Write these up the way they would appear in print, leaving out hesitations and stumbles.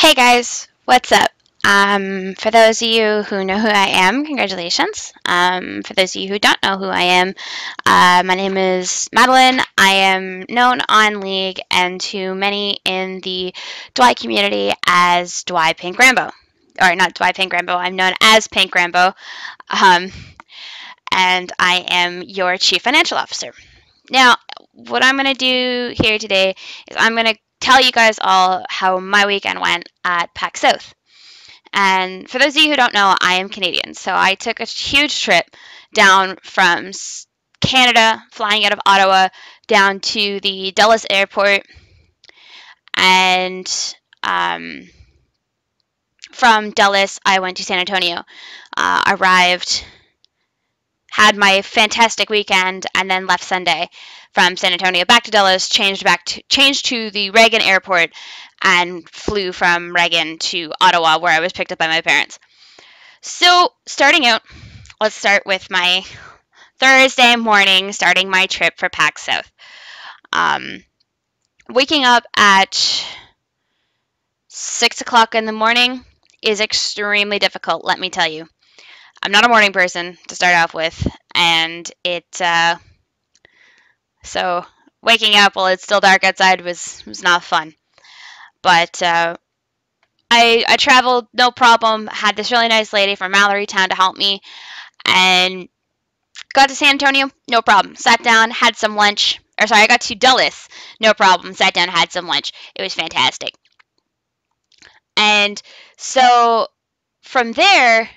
Hey guys, what's up? For those of you who know who I am, congratulations. For those of you who don't know who I am, my name is Madeline. I am known on League and to many in the Dwy community as Dwy Pink Rambo. Or not Dwy Pink Rambo, I'm known as Pink Rambo. Um, and I am your Chief Financial Officer. Now, what I'm going to do here today is I'm going to tell you guys all how my weekend went at PAX South. And for those of you who don't know, I am Canadian, so I took a huge trip down from Canada, flying out of Ottawa, down to the Dulles airport, and from Dulles, I went to San Antonio, arrived, had my fantastic weekend, and then left Sunday from San Antonio back to Dulles, changed to the Reagan airport, and flew from Reagan to Ottawa, where I was picked up by my parents. So, starting out, let's start with my Thursday morning, starting my trip for PAX South. Waking up at 6 o'clock in the morning is extremely difficult, let me tell you. I'm not a morning person to start off with, and so waking up while it's still dark outside was not fun. But I traveled no problem, had this really nice lady from Mallory Town to help me, and got to San Antonio, no problem. Sat down, had some lunch. I got to Dulles, no problem. Sat down, had some lunch. It was fantastic. And so from there,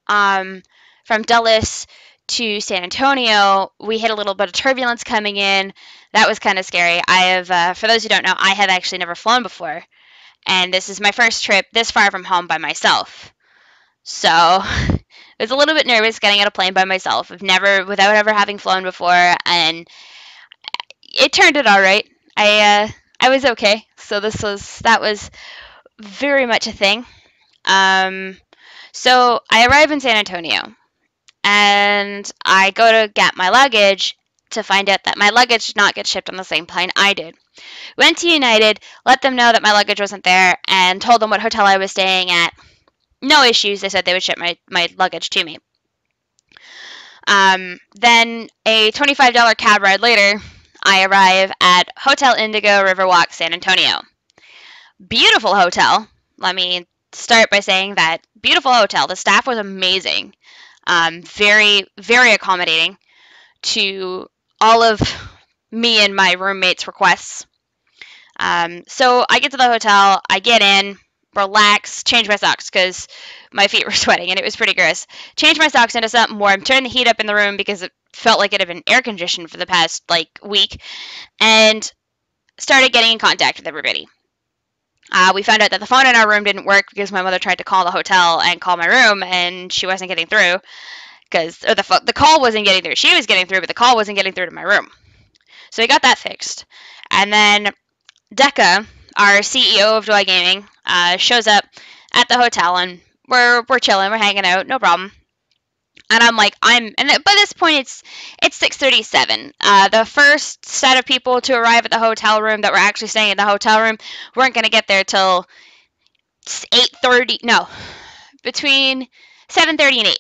from Dulles to San Antonio, we hit a little bit of turbulence coming in. That was kind of scary. For those who don't know, I have actually never flown before. And this is my first trip this far from home by myself. So I was a little bit nervous getting on a plane by myself. Without ever having flown before, and it turned out all right. I was okay. So that was very much a thing. So I arrive in San Antonio, and I go to get my luggage to find out that my luggage did not get shipped on the same plane I did. Went to United, let them know that my luggage wasn't there, and told them what hotel I was staying at. No issues. They said they would ship my luggage to me. Then a $25 cab ride later, I arrive at Hotel Indigo Riverwalk, San Antonio. Beautiful hotel. Let me start by saying that beautiful hotel. The staff was amazing. Very, very accommodating to all of me and my roommates' requests. So I get to the hotel, I get in, relax, change my socks because my feet were sweating and it was pretty gross. Change my socks into something warm, turn the heat up in the room because it felt like it had been air conditioned for the past week, and started getting in contact with everybody. We found out that the phone in our room didn't work because my mother tried to call the hotel and call my room, and she wasn't getting through the call wasn't getting through. She was getting through, but the call wasn't getting through to my room. So we got that fixed. And then Decca, our CEO of Dwy Gaming, shows up at the hotel, and we're chilling, we're hanging out, no problem. And I'm like, by this point it's 6:37. The first set of people to arrive at the hotel room that were actually staying at the hotel room weren't going to get there till 8:30. No, between 7:30 and 8.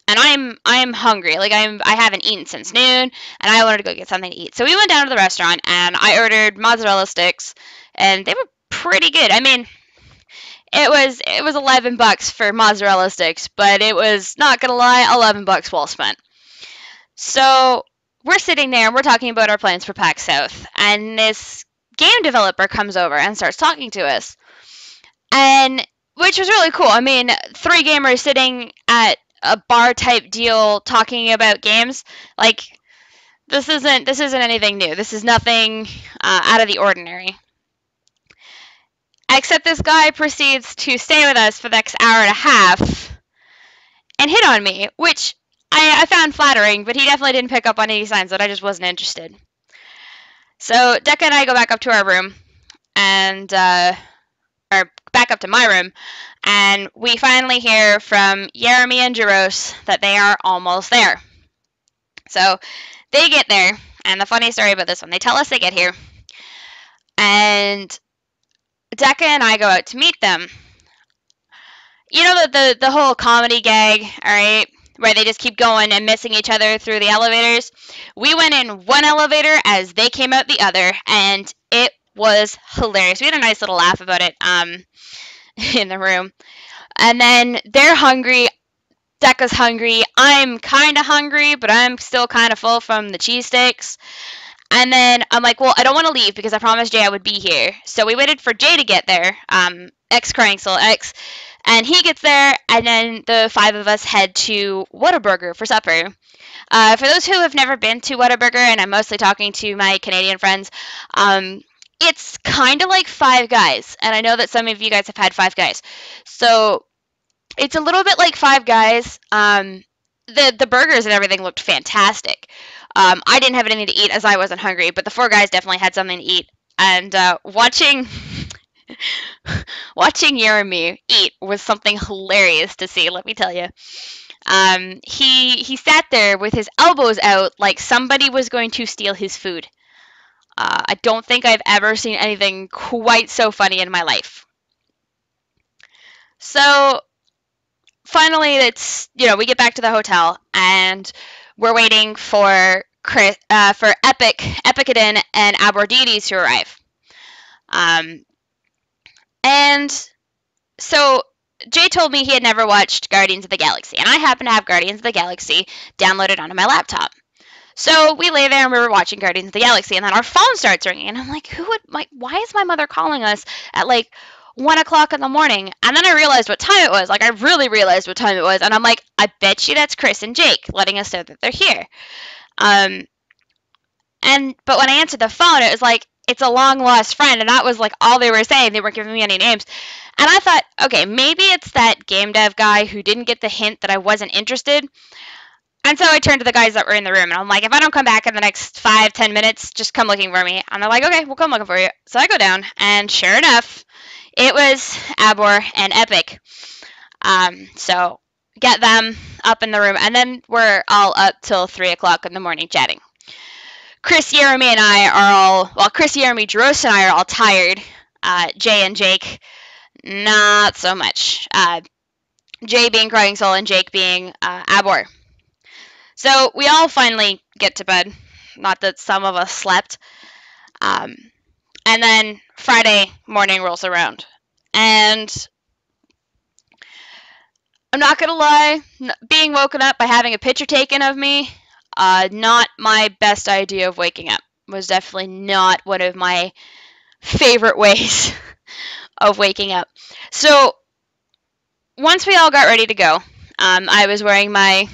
And I'm hungry. I haven't eaten since noon, and I wanted to go get something to eat. So we went down to the restaurant, and I ordered mozzarella sticks, and they were pretty good. I mean, it was $11 for mozzarella sticks, but it was, not gonna lie, $11 well spent. So we're sitting there and we're talking about our plans for PAX South, and this game developer comes over and starts talking to us, and which was really cool. I mean, 3 gamers sitting at a bar type deal talking about games. This isn't anything new. This is nothing out of the ordinary. Except this guy proceeds to stay with us for the next hour and a half and hit on me, which I found flattering, but he definitely didn't pick up on any signs that I just wasn't interested. So Decca and I go back up to our room, and or back up to my room, and we finally hear from Jeremy and Jaros that they are almost there. So they get there, and the funny story about this one, they tell us they get here, and Decca and I go out to meet them, you know the whole comedy gag, all right, where they just keep going and missing each other through the elevators. We went in one elevator as they came out the other, and it was hilarious. We had a nice little laugh about it in the room. And then they're hungry. Decca's hungry. I'm kind of hungry, but I'm still kind of full from the cheesesteaks. And then I'm like, well, I don't want to leave because I promised Jay I would be here. So we waited for Jay to get there, Crying Soul X, and he gets there, and then the five of us head to Whataburger for supper. For those who have never been to Whataburger, and I'm mostly talking to my Canadian friends, it's kind of like Five Guys, and I know that some of you guys have had Five Guys. So it's a little bit like Five Guys. The burgers and everything looked fantastic. I didn't have anything to eat as I wasn't hungry, but the four guys definitely had something to eat. And watching watching Jeremy eat was something hilarious to see. Let me tell you. He sat there with his elbows out like somebody was going to steal his food. I don't think I've ever seen anything quite so funny in my life. So finally, we get back to the hotel and we're waiting for Epicadin and Abordini's to arrive. And so Jay told me he had never watched Guardians of the Galaxy, and I happen to have Guardians of the Galaxy downloaded onto my laptop. So we lay there and we were watching Guardians of the Galaxy, and then our phone starts ringing, and I'm like, why is my mother calling us at like 1 o'clock in the morning? And then I realized what time it was. Like, I really realized what time it was, and I'm like, I bet you that's Chris and Jake letting us know that they're here. But when I answered the phone, it was like, it's a long lost friend, and that was like all they were saying. They weren't giving me any names. And I thought, okay, maybe it's that game dev guy who didn't get the hint that I wasn't interested. And so I turned to the guys that were in the room, and I'm like, if I don't come back in the next 5-10 minutes, just come looking for me. And they're like, okay, we'll come looking for you. So I go down, and sure enough, it was Abor and Epic. So get them up in the room, and then we're all up till 3 o'clock in the morning chatting. Chris, Jeremy, and I are all, well, Chris, Jeremy, Jaros, and I are all tired. Jay and Jake, not so much. Jay being Crying Soul and Jake being Abor. So we all finally get to bed. Not that some of us slept. And then Friday morning rolls around. And I'm not going to lie, being woken up by having a picture taken of me, not my best idea of waking up. Was definitely not one of my favorite ways of waking up. So once we all got ready to go, I was wearing my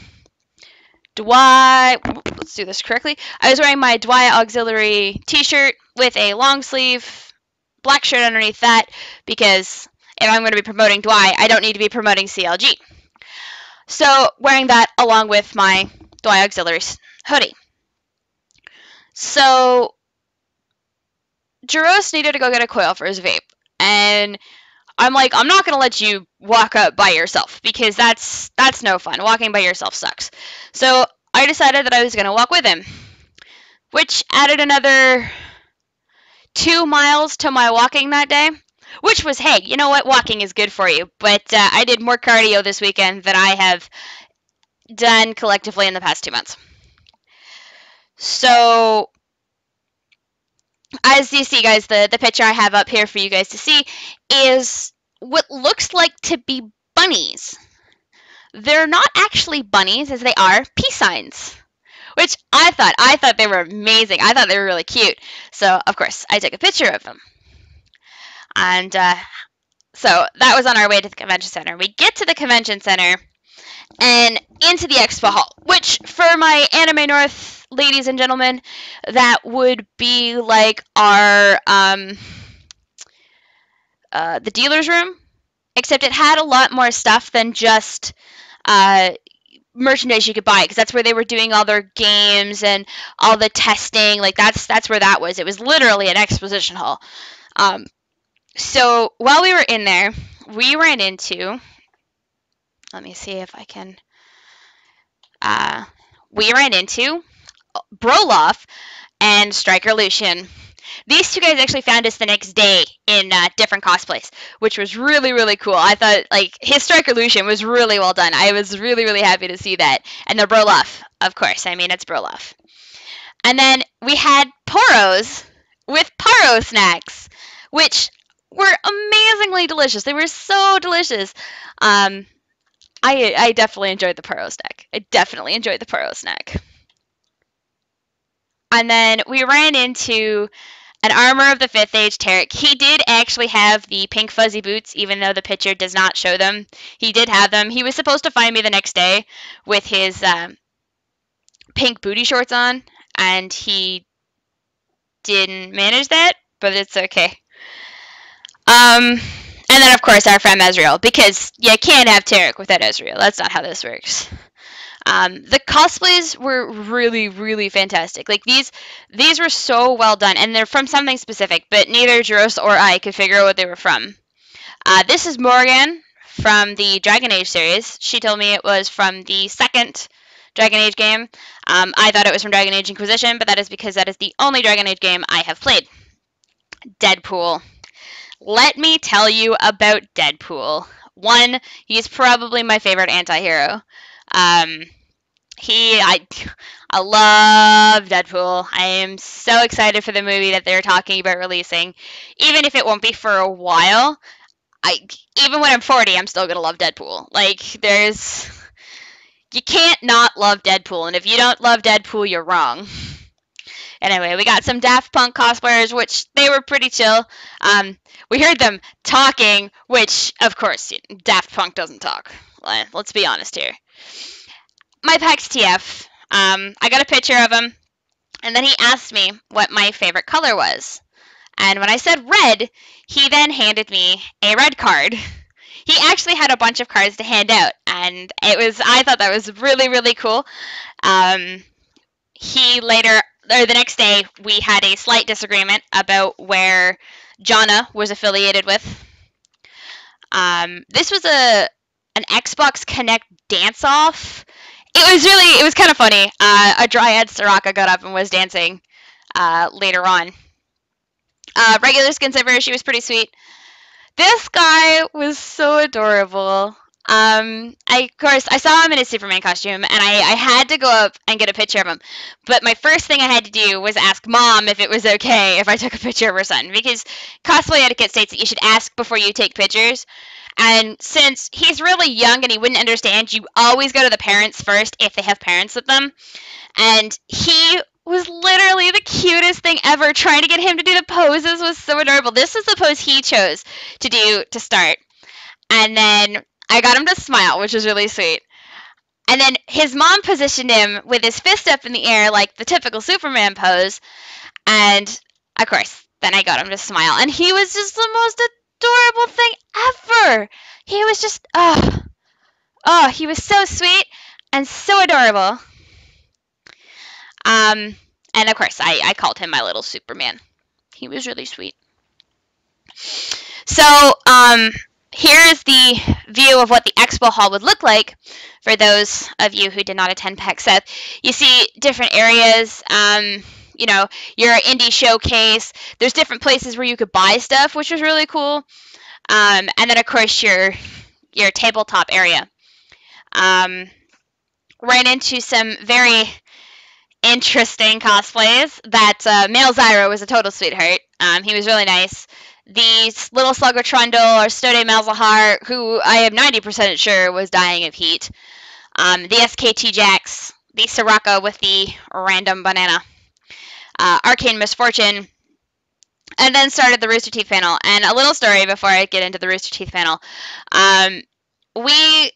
let's do this correctly. I was wearing my Dwyer Auxiliary t-shirt with a long sleeve black shirt underneath that because if I'm going to be promoting Dwyer, I don't need to be promoting CLG. So wearing that along with my Dwyer Auxiliary hoodie. So Jaros needed to go get a coil for his vape, and I'm like, I'm not going to let you walk up by yourself because that's no fun. Walking by yourself sucks. So I decided that I was going to walk with him, which added another 2 miles to my walking that day, which was, hey, you know what? Walking is good for you. But I did more cardio this weekend than I have done collectively in the past 2 months. So as you see, guys, the picture I have up here for you guys to see is what looks like to be bunnies. They're not actually bunnies, as they are peace signs, which I thought they were amazing. I thought they were really cute. So, of course, I took a picture of them. And so that was on our way to the convention center. We get to the convention center and into the expo hall, which for my Anime North ladies and gentlemen, that would be like our the dealer's room, except it had a lot more stuff than just merchandise you could buy, because that's where they were doing all their games and all the testing. Like that's where that was. It was literally an exposition hall. So while we were in there, we ran into, let me see if I can, we ran into Broloff and Striker Lucian. These two guys actually found us the next day in different cosplays, which was really, really cool. I thought, like, his Strike Illusion was really well done. I was really, really happy to see that. And the Broloff, of course. I mean, it's Broloff. And then we had Poros with Paro snacks, which were amazingly delicious. They were so delicious. I definitely enjoyed the Paro snack. I definitely enjoyed the Paro snack. And then we ran into an Armor of the Fifth Age Tarek. He did actually have the pink fuzzy boots, even though the picture does not show them. He did have them. He was supposed to find me the next day with his pink booty shorts on, and he didn't manage that, but it's okay. And then, of course, our friend Ezreal, because you can't have Tarek without Ezreal. That's not how this works. The cosplays were really, really fantastic. Like, these were so well done, and they're from something specific, but neither Juros or I could figure out what they were from. This is Morgan from the Dragon Age series. She told me it was from the second Dragon Age game. I thought it was from Dragon Age Inquisition, but that is because that is the only Dragon Age game I have played. Deadpool. Let me tell you about Deadpool. One, he's probably my favorite anti-hero. I love Deadpool. I am so excited for the movie that they're talking about releasing. Even if it won't be for a while, even when I'm 40, I'm still gonna love Deadpool. Like, you can't not love Deadpool, and if you don't love Deadpool, you're wrong. Anyway, we got some Daft Punk cosplayers, which they were pretty chill. We heard them talking, which, of course, Daft Punk doesn't talk. Let's be honest here. My PAX TF, I got a picture of him, and then he asked me what my favorite color was. And when I said red, he then handed me a red card. He actually had a bunch of cards to hand out, and I thought that was really, really cool. The next day, we had a slight disagreement about where Jonna was affiliated with. This was an Xbox Connect dance-off. It was kind of funny. A Dryad Soraka got up and was dancing later on. Regular Skin Silver, she was pretty sweet. This guy was so adorable. Of course, I saw him in his Superman costume, and I had to go up and get a picture of him. But my first thing I had to do was ask Mom if it was okay if I took a picture of her son, because cosplay etiquette states that you should ask before you take pictures. And since he's really young and he wouldn't understand, you always go to the parents first if they have parents with them. And he was literally the cutest thing ever. Trying to get him to do the poses was so adorable. This is the pose he chose to do to start. And then I got him to smile, which was really sweet. And then his mom positioned him with his fist up in the air like the typical Superman pose. And, of course, then I got him to smile. And he was just the most adorable thing ever. He was just, he was so sweet and so adorable. And of course, I called him my little Superman. He was really sweet. So, here is the view of what the expo hall would look like for those of you who did not attend PAX South. You see different areas, your indie showcase. There's different places where you could buy stuff, which was really cool. And then, of course, your tabletop area. Ran into some very interesting cosplays. That male Zyro was a total sweetheart. He was really nice. The little Slugger Trundle or Stode Malzahar, who I am 90% sure was dying of heat. The SKT Jax, the Soraka with the random banana. Arcane Misfortune. And then started the Rooster Teeth panel. And a little story before I get into the Rooster Teeth panel. But when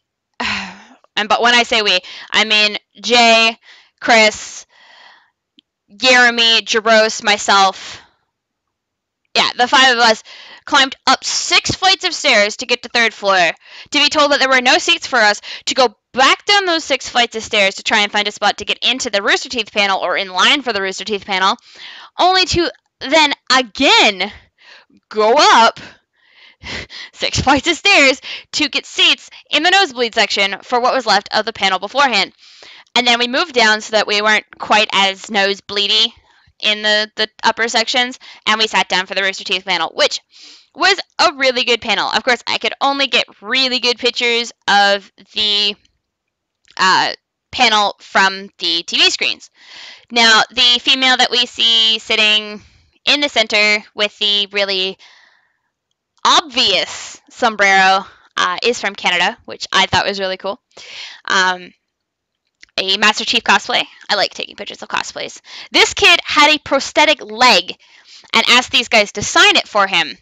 I say we, I mean Jay, Chris, Jeremy, Jaros, myself. Yeah, the 5 of us climbed up 6 flights of stairs to get to 3rd floor, to be told that there were no seats for us, to go back down those 6 flights of stairs to try and find a spot to get into the Rooster Teeth panel or in line for the Rooster Teeth panel, only to then again go up 6 flights of stairs to get seats in the nosebleed section for what was left of the panel beforehand. And then we moved down so that we weren't quite as nosebleedy, in the upper sections, and we sat down for the Rooster Teeth panel, which was a really good panel. Of course, I could only get really good pictures of the panel from the TV screens. Now, the female that we see sitting in the center with the really obvious sombrero is from Canada, which I thought was really cool. A Master Chief cosplay. I like taking pictures of cosplays. This kid had a prosthetic leg and asked these guys to sign it for him,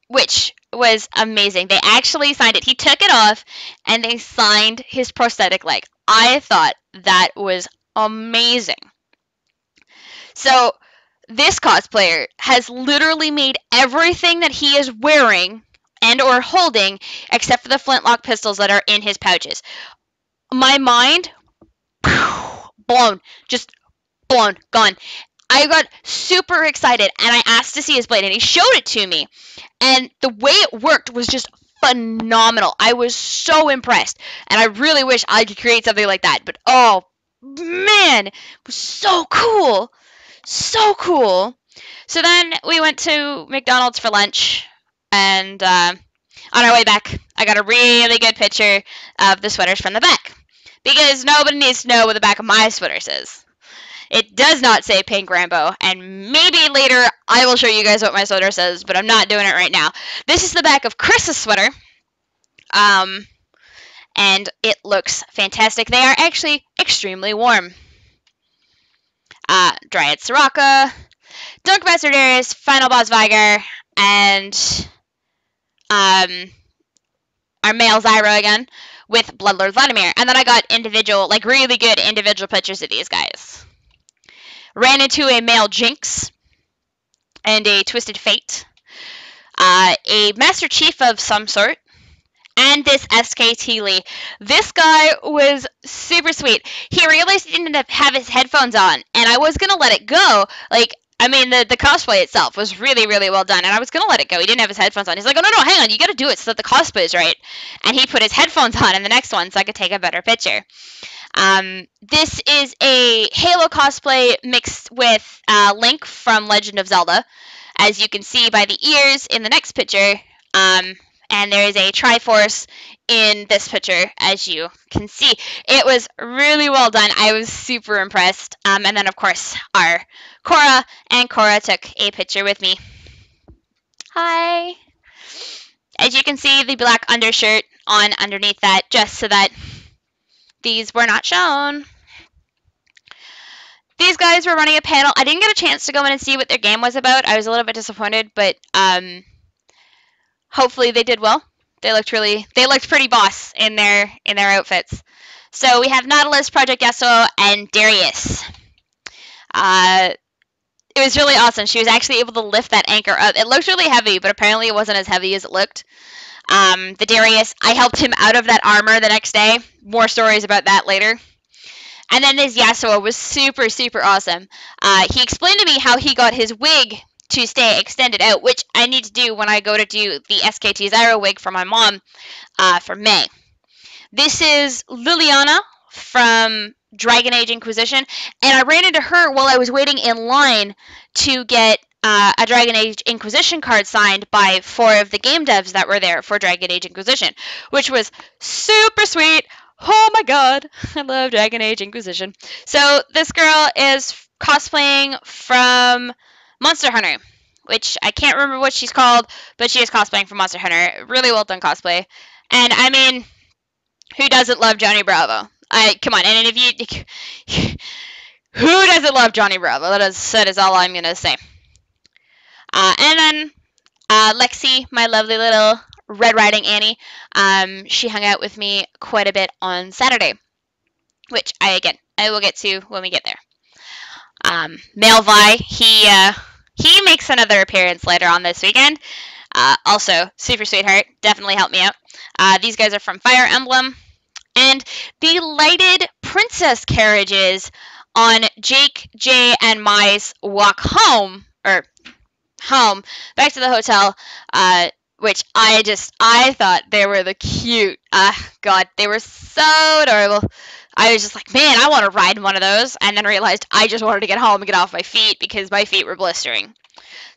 which was amazing. They actually signed it. He took it off and they signed his prosthetic leg. I thought that was amazing. So this cosplayer has literally made everything that he is wearing and or holding except for the flintlock pistols that are in his pouches. My mind, blown, just blown, gone. I got super excited and I asked to see his blade and he showed it to me. And the way it worked was just phenomenal. I was so impressed. And I really wish I could create something like that. But oh man, it was so cool. So cool. So then we went to McDonald's for lunch. And on our way back, I got a really good picture of the sweaters from the back. Because nobody needs to know what the back of my sweater says. It does not say Pink Rambo, and maybe later I will show you guys what my sweater says, but I'm not doing it right now. This is the back of Chris's sweater, and it looks fantastic. They are actually extremely warm. Dryad Soraka, Dunk Master Darius, Final Boss Viger, and our male Zyra again, with Bloodlord Vladimir. And then I got individual, like really good individual pictures of these guys. Ran into a male Jinx and a Twisted Fate, a Master Chief of some sort, and this SKT Lee. This guy was super sweet. He realized he didn't have his headphones on, and I was going to let it go. Like, I mean, the cosplay itself was really, really well done, and I was going to let it go. He didn't have his headphones on. He's like, oh, no, hang on, you got to do it so that the cosplay is right. And he put his headphones on in the next one so I could take a better picture. This is a Halo cosplay mixed with Link from Legend of Zelda, as you can see by the ears in the next picture. And there is a Triforce in this picture, as you can see. It was really well done. I was super impressed. And then, of course, our Cora, and Cora took a picture with me. Hi! As you can see, the black undershirt on underneath that, just so that these were not shown. These guys were running a panel. I didn't get a chance to go in and see what their game was about. I was a little bit disappointed, but hopefully they did well. They looked pretty boss in their outfits. So we have Nautilus, Project Yasuo, and Darius. It was really awesome. She was actually able to lift that anchor up. It looked really heavy, but apparently it wasn't as heavy as it looked. The Darius, I helped him out of that armor the next day. More stories about that later. And then this Yasuo was super, super awesome. He explained to me how he got his wig to stay extended out, which I need to do when I go to do the SKT Zyra wig for my mom for May. This is Liliana from Dragon Age Inquisition, and I ran into her while I was waiting in line to get a Dragon Age Inquisition card signed by 4 of the game devs that were there for Dragon Age Inquisition, which was super sweet. Oh my god, I love Dragon Age Inquisition. So this girl is cosplaying from Monster Hunter, which I can't remember what she's called, but she is cosplaying from Monster Hunter. Really well done cosplay. And I mean, who doesn't love Johnny Bravo? Come on, and if you, who doesn't love Johnny Bravo? That is all I'm gonna say. And then Lexi, my lovely little Red Riding Annie, she hung out with me quite a bit on Saturday, which I will get to when we get there. Male Vi, he makes another appearance later on this weekend. Also, super sweetheart, definitely helped me out. These guys are from Fire Emblem. And the lighted princess carriages on Jake, Jay, and Mai's walk home, back to the hotel, which I thought they were the cute. God, they were so adorable. I was just like, man, I want to ride one of those, and then realized I just wanted to get home and get off my feet because my feet were blistering.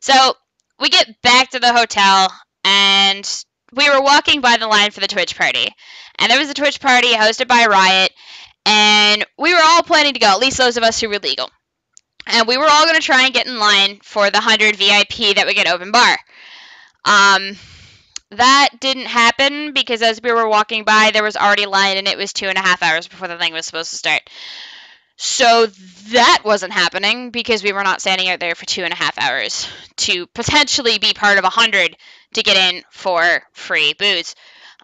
So we get back to the hotel, and we were walking by the line for the Twitch party, and there was a Twitch party hosted by Riot, and we were all planning to go, at least those of us who were legal. And we were all going to try and get in line for the 100 VIP that would get open bar. That didn't happen because as we were walking by, there was already a line, and it was 2.5 hours before the thing was supposed to start. So that wasn't happening because we were not standing out there for 2.5 hours to potentially be part of 100 to get in for free booze.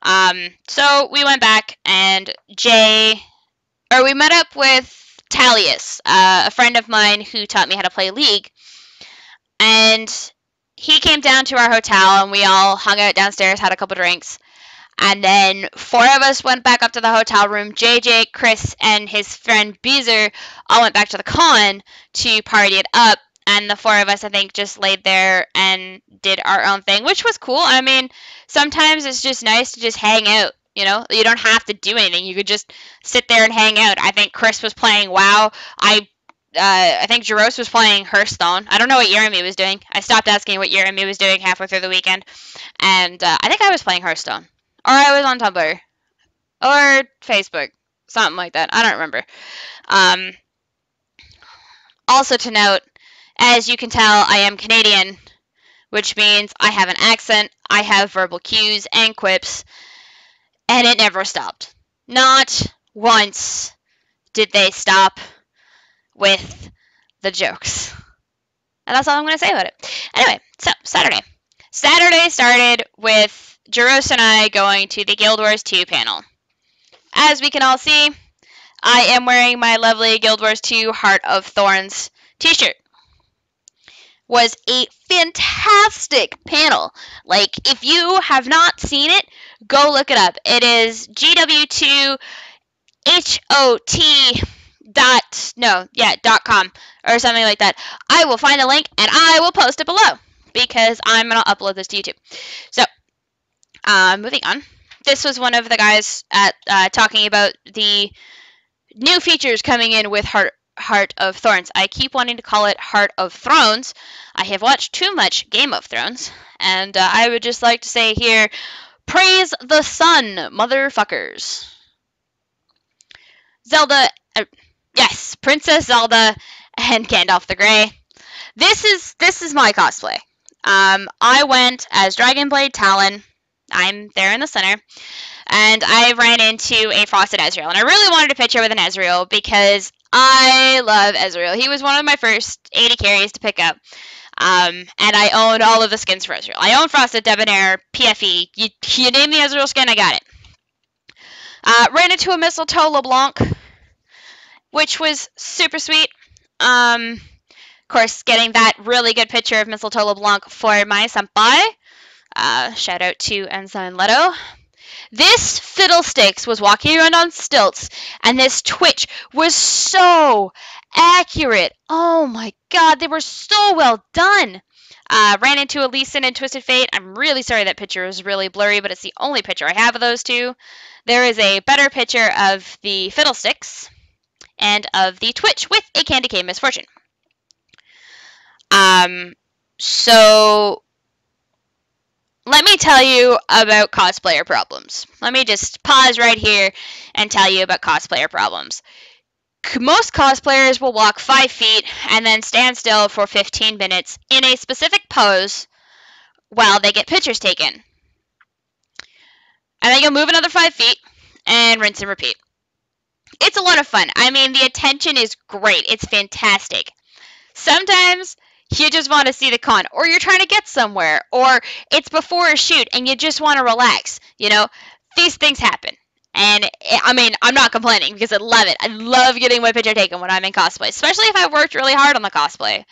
So we went back, and we met up with Talius, a friend of mine who taught me how to play League, and he came down to our hotel, and we all hung out downstairs, had a couple drinks, and then 4 of us went back up to the hotel room. JJ, Chris, and his friend Beezer all went back to the con to party it up, and the 4 of us, I think, just laid there and did our own thing, which was cool. I mean, sometimes it's just nice to just hang out, you know? You don't have to do anything. You could just sit there and hang out. I think Chris was playing WoW. I think Jaros was playing Hearthstone. I don't know what Jeremy was doing. I stopped asking what Jeremy was doing halfway through the weekend. And I think I was playing Hearthstone. Or I was on Tumblr. Or Facebook. Something like that. I don't remember. Also to note, as you can tell, I am Canadian, which means I have an accent, I have verbal cues and quips, and it never stopped. Not once did they stop with the jokes. And that's all I'm going to say about it. Anyway, so Saturday. Saturday started with Jaros and I going to the Guild Wars 2 panel. As we can all see, I am wearing my lovely Guild Wars 2 Heart of Thorns t-shirt. Was a fantastic panel. Like, if you have not seen it, go look it up. It is GW2HOT.com or something like that. I will find a link and I will post it below because I'm going to upload this to YouTube. So, moving on. This was one of the guys talking about the new features coming in with Heart of Thorns. I keep wanting to call it Heart of Thrones. I have watched too much Game of Thrones, and I would just like to say here, praise the sun, motherfuckers. Zelda, yes, Princess Zelda and Gandalf the Grey. This is my cosplay. I went as Dragonblade Talon. I'm there in the center. And I ran into a Frosted Ezreal. And I really wanted a picture with an Ezreal because I love Ezreal. He was one of my first 80 carries to pick up. And I owned all of the skins for Ezreal. I own Frosted, Debonair, PFE. You name the Ezreal skin, I got it. Ran into a Mistletoe LeBlanc, which was super sweet. Of course, getting that really good picture of Mistletoe LeBlanc for my senpai. Shout out to Ensign Leto. This Fiddlesticks was walking around on stilts, and this Twitch was so accurate. Oh my god, they were so well done. Ran into a Lee Sin and Twisted Fate. I'm really sorry that picture was really blurry, but it's the only picture I have of those two. There is a better picture of the Fiddlesticks and of the Twitch with a Candy Cane Misfortune. So let me tell you about cosplayer problems. Let me just pause right here and tell you about cosplayer problems. Most cosplayers will walk 5 feet and then stand still for 15 minutes in a specific pose while they get pictures taken. And then you'll move another 5 feet and rinse and repeat. It's a lot of fun. I mean, the attention is great. It's fantastic. Sometimes you just want to see the con, or you're trying to get somewhere, or it's before a shoot and you just want to relax. You know, these things happen. And, I mean, I'm not complaining because I love it. I love getting my picture taken when I'm in cosplay, especially if I worked really hard on the cosplay.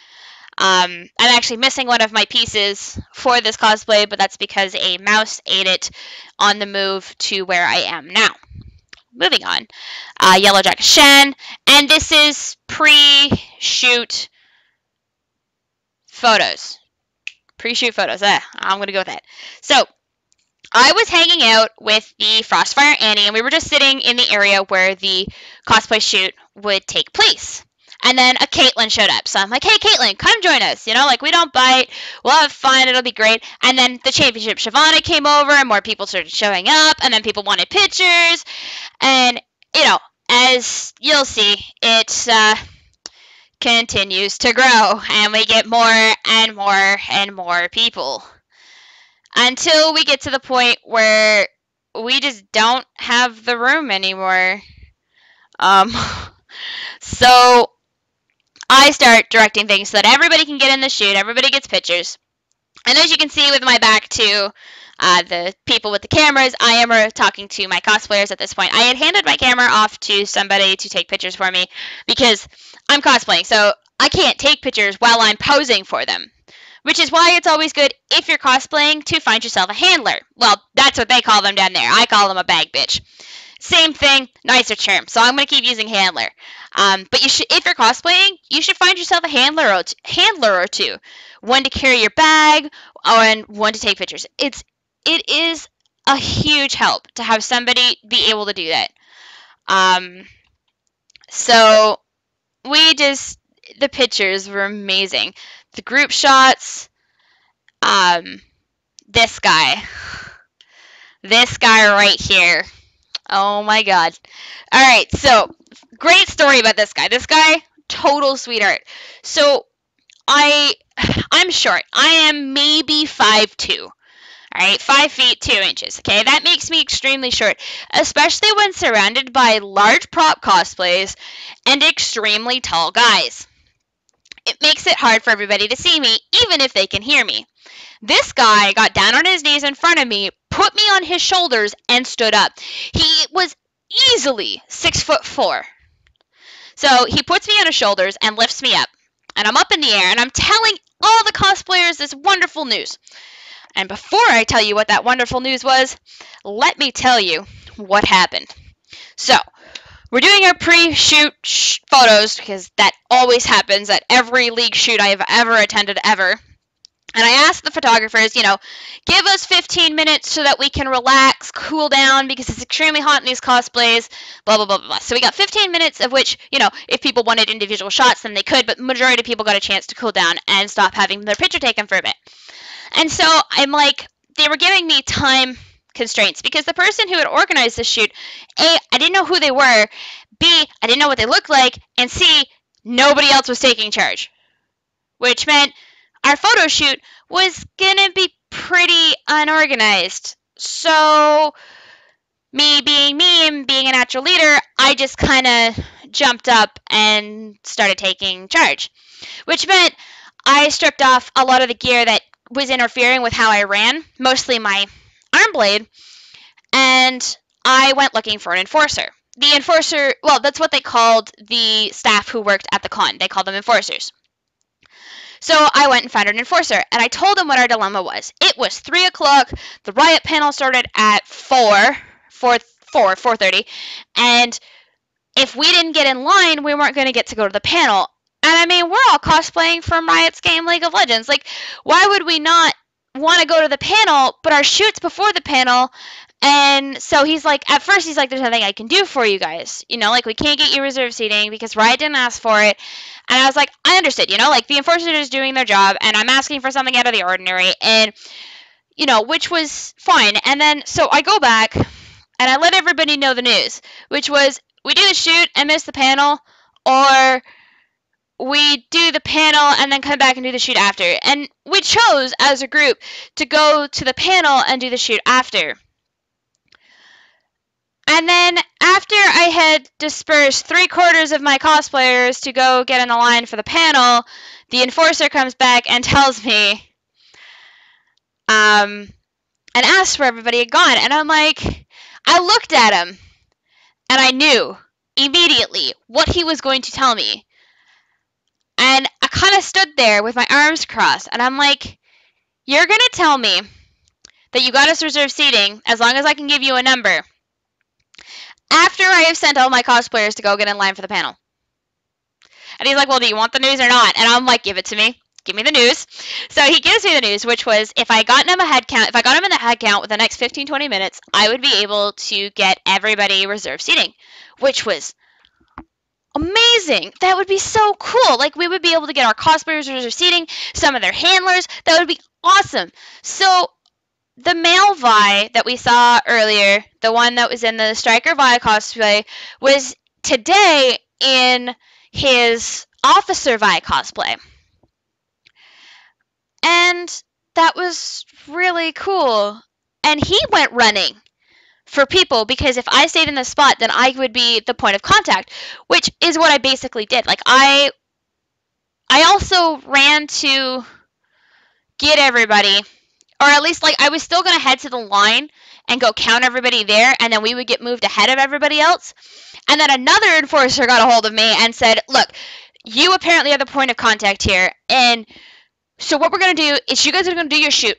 I'm actually missing one of my pieces for this cosplay, but that's because a mouse ate it on the move to where I am now. Moving on. Yellow Jacket Shen, and this is pre-shoot photos. Pre-shoot photos. I'm going to go with that. So, I was hanging out with the Frostfire Annie, and we were just sitting in the area where the cosplay shoot would take place. And then a Caitlin showed up. So I'm like, hey, Caitlin, come join us. You know, like, we don't bite. We'll have fun. It'll be great. And then the championship Shavana came over, and more people started showing up. And then people wanted pictures. And, you know, as you'll see, it continues to grow. And we get more and more and more people. Until we get to the point where we just don't have the room anymore. Um, so I start directing things so that everybody can get in the shoot, everybody gets pictures. And as you can see with my back to the people with the cameras, I am talking to my cosplayers at this point. I had handed my camera off to somebody to take pictures for me because I'm cosplaying, so I can't take pictures while I'm posing for them. Which is why it's always good, if you're cosplaying, to find yourself a handler. Well, that's what they call them down there. I call them a bag bitch. Same thing, nicer term. So I'm going to keep using handler. But you should, if you're cosplaying, you should find yourself a handler or two. One to carry your bag, and one to take pictures. It is a huge help to have somebody be able to do that. So the pictures were amazing. The group shots, this guy right here. Oh my god. Alright, so, great story about this guy. This guy, total sweetheart. So, I'm short. I am maybe 5'2". Alright, 5 feet 2 inches. Okay, that makes me extremely short, especially when surrounded by large prop cosplays and extremely tall guys. It makes it hard for everybody to see me, even if they can hear me. This guy got down on his knees in front of me, put me on his shoulders, and stood up. He was easily 6'4". So he puts me on his shoulders and lifts me up. And I'm up in the air, and I'm telling all the cosplayers this wonderful news. And before I tell you what that wonderful news was, let me tell you what happened. So, we're doing our pre-shoot photos, because that always happens at every league shoot I have ever attended ever. And I asked the photographers, give us 15 minutes so that we can relax, cool down, because it's extremely hot in these cosplays, blah, blah, blah, blah. So we got 15 minutes of which, if people wanted individual shots, then they could, but the majority of people got a chance to cool down and stop having their picture taken for a bit. And so I'm like, they were giving me time constraints because the person who had organized this shoot, A, I didn't know who they were, B, I didn't know what they looked like, and C, nobody else was taking charge. Which meant our photo shoot was gonna be pretty unorganized. So, me being me and being a natural leader, I just kind of jumped up and started taking charge. Which meant I stripped off a lot of the gear that was interfering with how I ran, mostly my arm blade, and I went looking for an enforcer. The enforcer, well, that's what they called the staff who worked at the con. They called them enforcers. So I went and found an enforcer, and I told them what our dilemma was. It was 3 o'clock, the riot panel started at 4:30, and if we didn't get in line, we weren't going to get to go to the panel. And I mean, we're all cosplaying from Riot's game League of Legends. Like, why would we not want to go to the panel, but our shoot's before the panel? And so at first he's like, there's nothing I can do for you guys. We can't get you reserved seating because Riot didn't ask for it. And I was like, I understood, the enforcer is doing their job, and I'm asking for something out of the ordinary. And, which was fine. And then, so I go back, and I let everybody know the news, which was, we do the shoot and miss the panel, or we do the panel and then come back and do the shoot after. And we chose, as a group, to go to the panel and do the shoot after. And then, after I had dispersed 3/4 of my cosplayers to go get in the line for the panel, the enforcer comes back and tells me, and asks where everybody had gone. And I'm like, I looked at him, and I knew immediately what he was going to tell me. And I kind of stood there with my arms crossed, and I'm like, you're going to tell me that you got us reserved seating as long as I can give you a number after I have sent all my cosplayers to go get in line for the panel. And he's like, well, do you want the news or not? And I'm like, give it to me. give me the news. So he gives me the news, which was if I got him in the head count within the next 15, 20 minutes, I would be able to get everybody reserved seating, which was amazing. That would be so cool. Like, we would be able to get our cosplayers reserved seating, some of their handlers. That would be awesome. So the male Vi that we saw earlier, the one that was in the Striker Vi cosplay, was today in his Officer Vi cosplay. And that was really cool. And he went running for people because if I stayed in the spot, then I would be the point of contact, which is what I basically did. Like, I also ran to get everybody, or at least, like, I was still going to head to the line and go count everybody there, and then we would get moved ahead of everybody else. And then another enforcer got a hold of me and said, look, you apparently are the point of contact here, and so what we're going to do is you guys are going to do your shoot,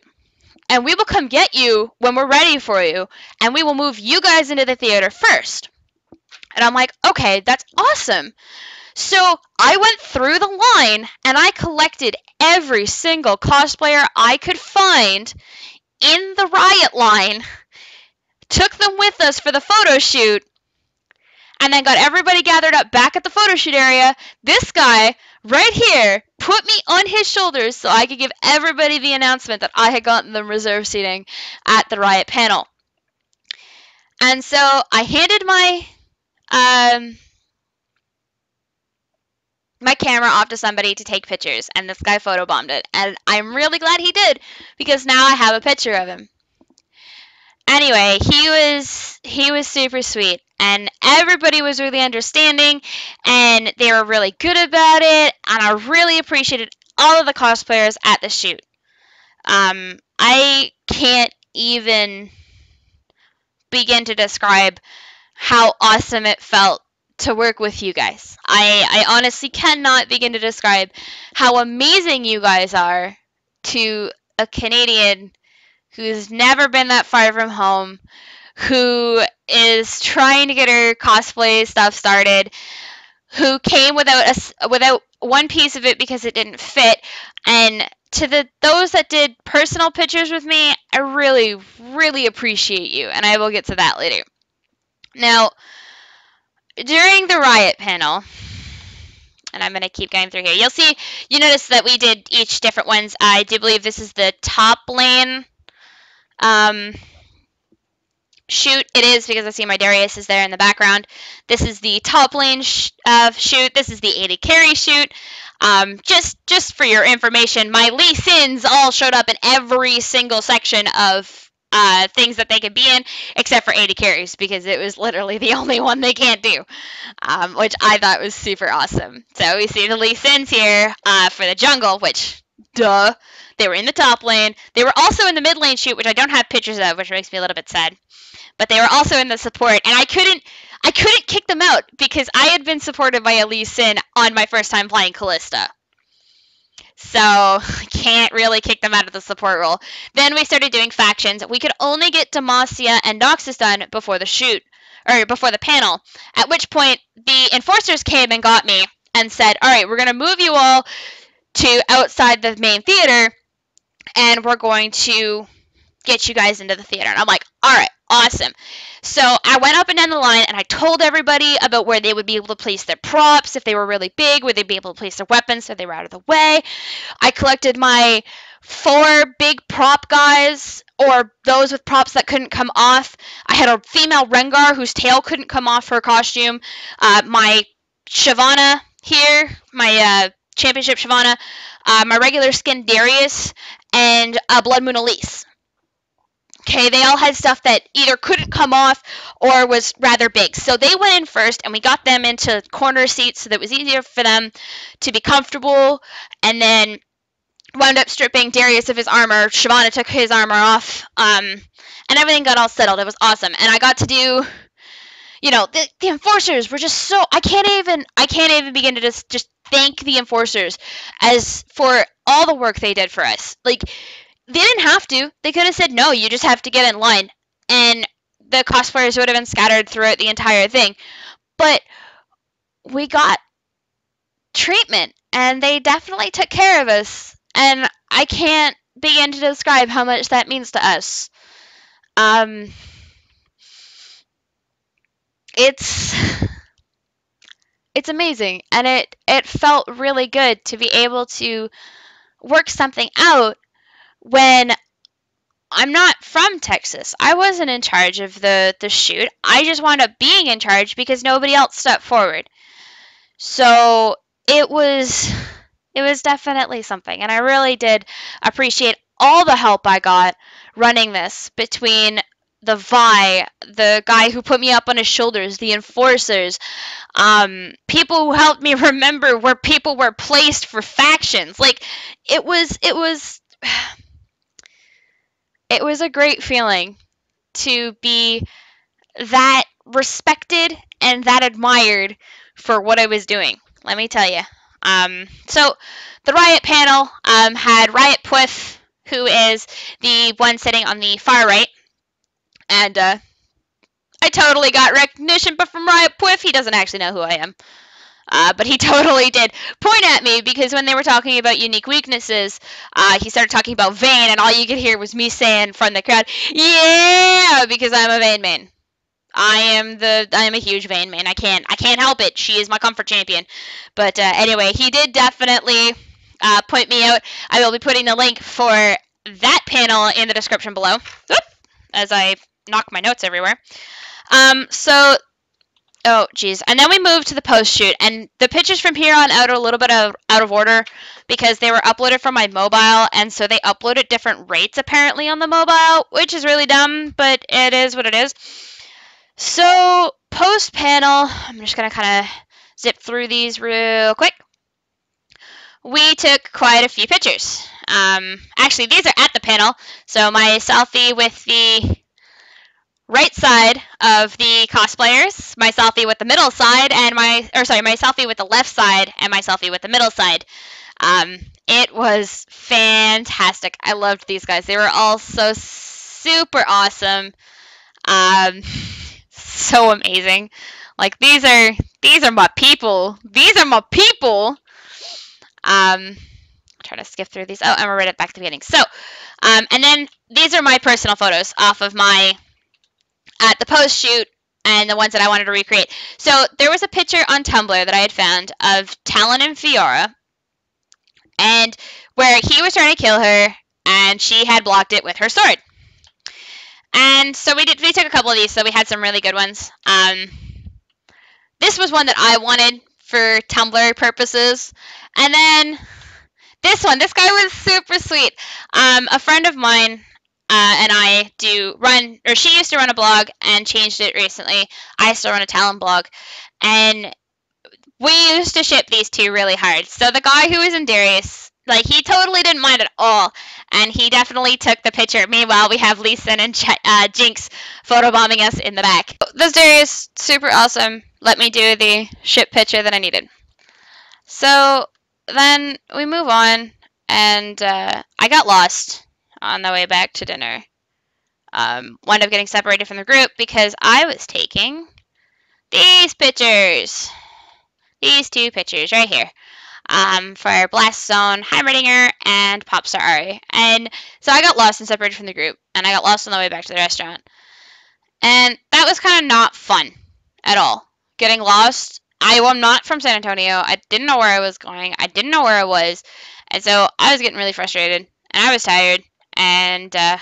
and we will come get you when we're ready for you, and we will move you guys into the theater first. And I'm like, okay, that's awesome. So I went through the line, and I collected every single cosplayer I could find in the riot line, took them with us for the photo shoot, and then got everybody gathered up back at the photo shoot area. This guy right here put me on his shoulders so I could give everybody the announcement that I had gotten them reserved seating at the riot panel. And so I handed my camera off to somebody to take pictures, and this guy photobombed it. And I'm really glad he did, because now I have a picture of him. Anyway, he was super sweet, and everybody was really understanding, and they were really good about it, and I really appreciated all of the cosplayers at the shoot. I can't even begin to describe how awesome it felt to work with you guys. I honestly cannot begin to describe how amazing you guys are to a Canadian who's never been that far from home, who is trying to get her cosplay stuff started, who came without one piece of it because it didn't fit, and to those that did personal pictures with me, I really, really appreciate you, and I will get to that later. Now, during the riot panel, and I'm going to keep going through here, you notice that we did each different ones. I do believe this is the top lane shoot. It is, because I see my Darius is there in the background. This is the top lane shoot. This is the 80 carry shoot. Just for your information, my Lee Sins all showed up in every single section of things that they could be in, except for 80 carries, because it was literally the only one they can't do, which I thought was super awesome. So we see the Lee Sins here for the jungle, which, duh, they were in the top lane. They were also in the mid lane shoot, which I don't have pictures of, which makes me a little bit sad. But they were also in the support, and I couldn't kick them out because I had been supported by a Lee Sin on my first time playing Callista. So I can't really kick them out of the support role. Then we started doing factions. We could only get Demacia and Noxus done before the shoot, or before the panel, at which point the enforcers came and got me and said, all right, we're going to move you all to outside the main theater, and we're going to get you guys into the theater. And I'm like, all right, awesome. So I went up and down the line, and I told everybody about where they would be able to place their props. If they were really big, would they be able to place their weapons so they were out of the way? I collected my 4 big prop guys, or those with props that couldn't come off. I had a female Rengar whose tail couldn't come off her costume. My Shyvana here, my championship Shyvana, my regular skin Darius, and Blood Moon Elise. Okay, they all had stuff that either couldn't come off or was rather big. So they went in first, and we got them into corner seats so that it was easier for them to be comfortable, and then wound up stripping Darius of his armor. Shyvana took his armor off, and everything got all settled. It was awesome. And I got to do, the enforcers were just so, I can't even begin to just thank the enforcers as for all the work they did for us. Like, they didn't have to. They could have said, no, you just have to get in line. And the cosplayers would have been scattered throughout the entire thing. But we got treatment, and they definitely took care of us And I can't begin to describe how much that means to us. It's amazing, and it felt really good to be able to work something out when I'm not from Texas. I wasn't in charge of the shoot. I just wound up being in charge because nobody else stepped forward. So it was definitely something, and I really did appreciate all the help I got running this between the Vi, the guy who put me up on his shoulders, the enforcers, people who helped me remember where people were placed for factions. Like, it was it was a great feeling to be that respected and that admired for what I was doing. Let me tell you. So the Riot panel had Riot Pwiff, who is the one sitting on the far right, and I totally got recognition, but from Riot Pwiff, he doesn't actually know who I am. But he totally did point at me because when they were talking about unique weaknesses, he started talking about Vayne, and all you could hear was me saying from the crowd, "Yeah," because I'm a Vayne main. I am a huge Vayne main. I can't help it. She is my comfort champion. But anyway, he did definitely point me out. I will be putting the link for that panel in the description below. Oop, as I knock my notes everywhere. Oh, geez. And then we moved to the post-shoot, and the pictures from here on out are a little bit out of order because they were uploaded from my mobile, and so they upload at different rates apparently on the mobile, which is really dumb, but it is what it is. So, post-panel, I'm just going to kind of zip through these real quick. We took quite a few pictures. Actually, these are at the panel, so my selfie with the right side of the cosplayers, my selfie with the middle side, and my selfie with the left side, and my selfie with the middle side. It was fantastic. I loved these guys. They were all so super awesome. So amazing. Like, these are my people. These are my people. Try to skip through these. Oh, and we're right back to the beginning. So, and then these are my personal photos off of my at the post shoot and the ones that I wanted to recreate. So there was a picture on Tumblr that I had found of Talon and Fiora, and where he was trying to kill her, and she had blocked it with her sword. And so we took a couple of these, so we had some really good ones. This was one that I wanted for Tumblr purposes, and then this guy was super sweet. A friend of mine and I she used to run a blog and changed it recently. I still run a Talon blog, and we used to ship these two really hard. So the guy who was in Darius, like, he totally didn't mind at all, and he definitely took the picture. Meanwhile, we have Lee Sin and Jinx photobombing us in the back. This Darius, super awesome. Let me do the ship picture that I needed. So then we move on, and I got lost on the way back to dinner. Wound up getting separated from the group because I was taking these pictures. These two pictures right here. For Blast Zone, Heimerdinger, and Popstar Ari. And so I got lost and separated from the group, and I got lost on the way back to the restaurant. And that was kind of not fun at all. Getting lost. I am not from San Antonio. I didn't know where I was going. I didn't know where I was. And so I was getting really frustrated, and I was tired, and I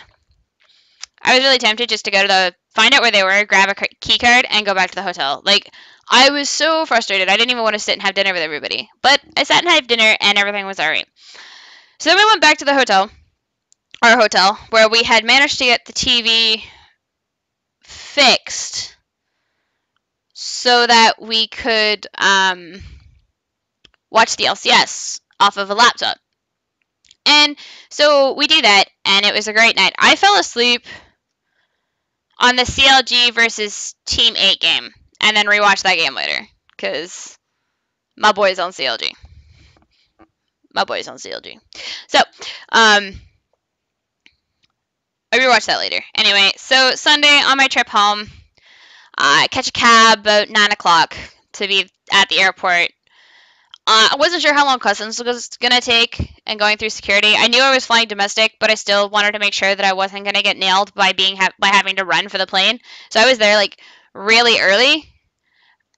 was really tempted just to find out where they were, grab a key card, and go back to the hotel. Like, I was so frustrated. I didn't even want to sit and have dinner with everybody. But I sat and had dinner, and everything was alright. So then we went back to the hotel, our hotel, where we had managed to get the TV fixed so that we could watch the LCS off of a laptop. And so we do that, and it was a great night. I fell asleep on the CLG versus Team 8 game, and then rewatched that game later, because my boy's on CLG. So, I rewatched that later. Anyway, so Sunday on my trip home, I catch a cab about 9 o'clock to be at the airport. I wasn't sure how long customs was gonna take and going through security. I knew I was flying domestic, but I still wanted to make sure that I wasn't gonna get nailed by by having to run for the plane. So I was there like really early,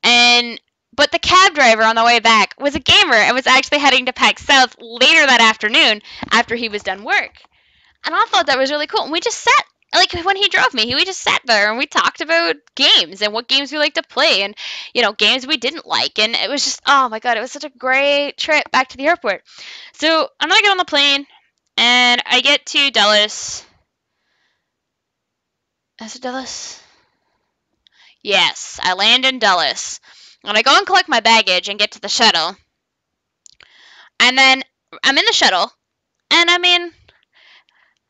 and but the cab driver on the way back was a gamer and was actually heading to PAX South later that afternoon after he was done work. And I thought that was really cool. And we just sat, like when he drove me, we just sat there and we talked about games and what games we like to play and, games we didn't like. And it was just, oh my God, it was such a great trip back to the airport. So I'm going to get on the plane and I get to Dulles. Is it Dulles? Yes, I land in Dulles. And I go and collect my baggage and get to the shuttle. And then I'm in the shuttle. And I mean,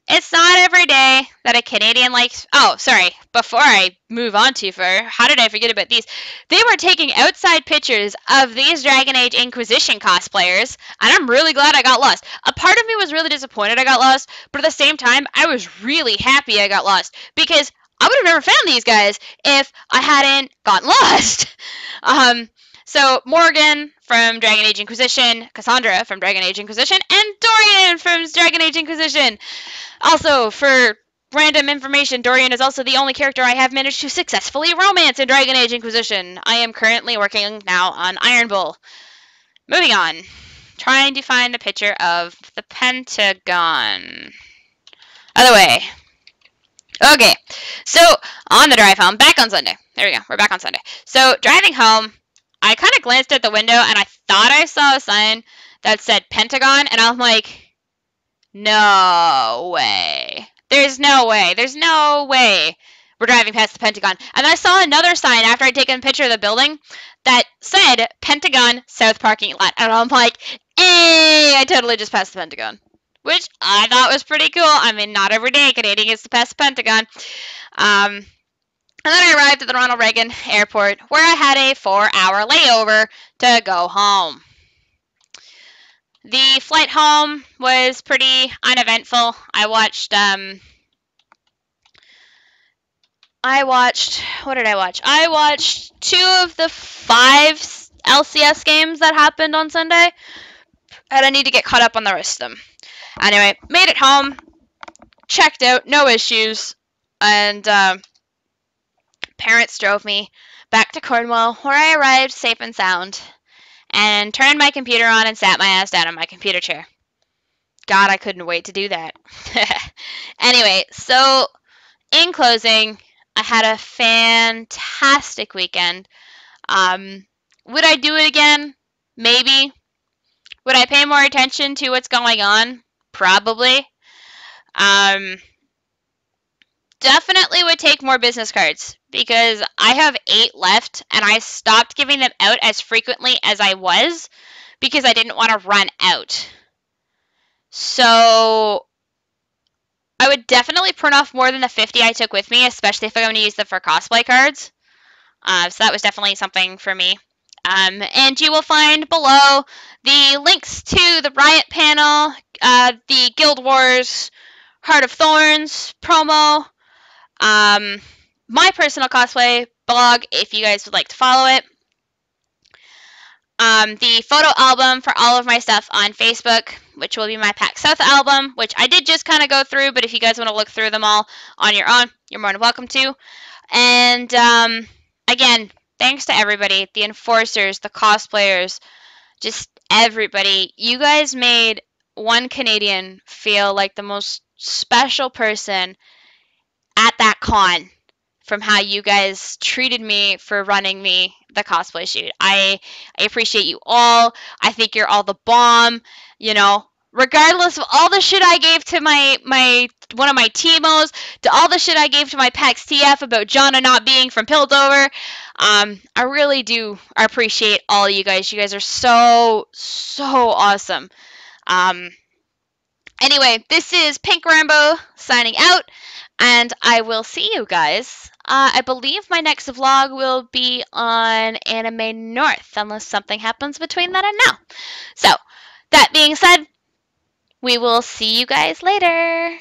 it's not every day that a Canadian likes... Oh, sorry. Before I move on too far, how did I forget about these? They were taking outside pictures of these Dragon Age Inquisition cosplayers, and I'm really glad I got lost. A part of me was really disappointed I got lost, but at the same time, I was really happy I got lost, because I would have never found these guys if I hadn't gotten lost. So Morgan from Dragon Age Inquisition, Cassandra from Dragon Age Inquisition, and Dorian from Dragon Age Inquisition. Also, for random information, Dorian is also the only character I have managed to successfully romance in Dragon Age Inquisition. I am currently working now on Iron Bull. Moving on. Trying to find a picture of the Pentagon. Other way. Okay. So, on the drive home, back on Sunday. There we go. We're back on Sunday. So, driving home, I kind of glanced at the window and I thought I saw a sign that said Pentagon, and I'm like, no way. There's no way. There's no way we're driving past the Pentagon. And I saw another sign after I'd taken a picture of the building that said Pentagon South Parking Lot. And I'm like, hey, I totally just passed the Pentagon. Which I thought was pretty cool. I mean, not every day Canadian gets to pass the Pentagon. And then I arrived at the Ronald Reagan Airport where I had a 4-hour layover to go home. The flight home was pretty uneventful. I watched, what did I watch? I watched 2 of the 5 LCS games that happened on Sunday, and I need to get caught up on the rest of them. Anyway, made it home, checked out, no issues, and parents drove me back to Cornwall, where I arrived safe and sound, and turned my computer on and sat my ass down in my computer chair. God, I couldn't wait to do that. Anyway, so in closing, I had a fantastic weekend. Would I do it again? Maybe. Would I pay more attention to what's going on? Probably. Definitely would take more business cards because I have 8 left and I stopped giving them out as frequently as I was because I didn't want to run out. So I would definitely print off more than the 50 I took with me, especially if I'm going to use them for cosplay cards. So that was definitely something for me. And you will find below the links to the Riot panel, the Guild Wars Heart of Thorns promo, my personal cosplay blog, if you guys would like to follow it, the photo album for all of my stuff on Facebook, which will be my PAX South album, which I did just kind of go through, but if you guys want to look through them all on your own, you're more than welcome to. And again, thanks to everybody, the enforcers, the cosplayers, just everybody. You guys made one Canadian feel like the most special person at that con from how you guys treated me for running me the cosplay shoot. I appreciate you all. I think you're all the bomb, you know. Regardless of all the shit I gave to my one of my Teemos, to all the shit I gave to my PAX TF about Jonna not being from Piltover, I really do appreciate all you guys. You guys are so awesome. Anyway, this is Pink Rambo signing out, and I will see you guys. I believe my next vlog will be on Anime North, unless something happens between that and now. So, that being said, we will see you guys later.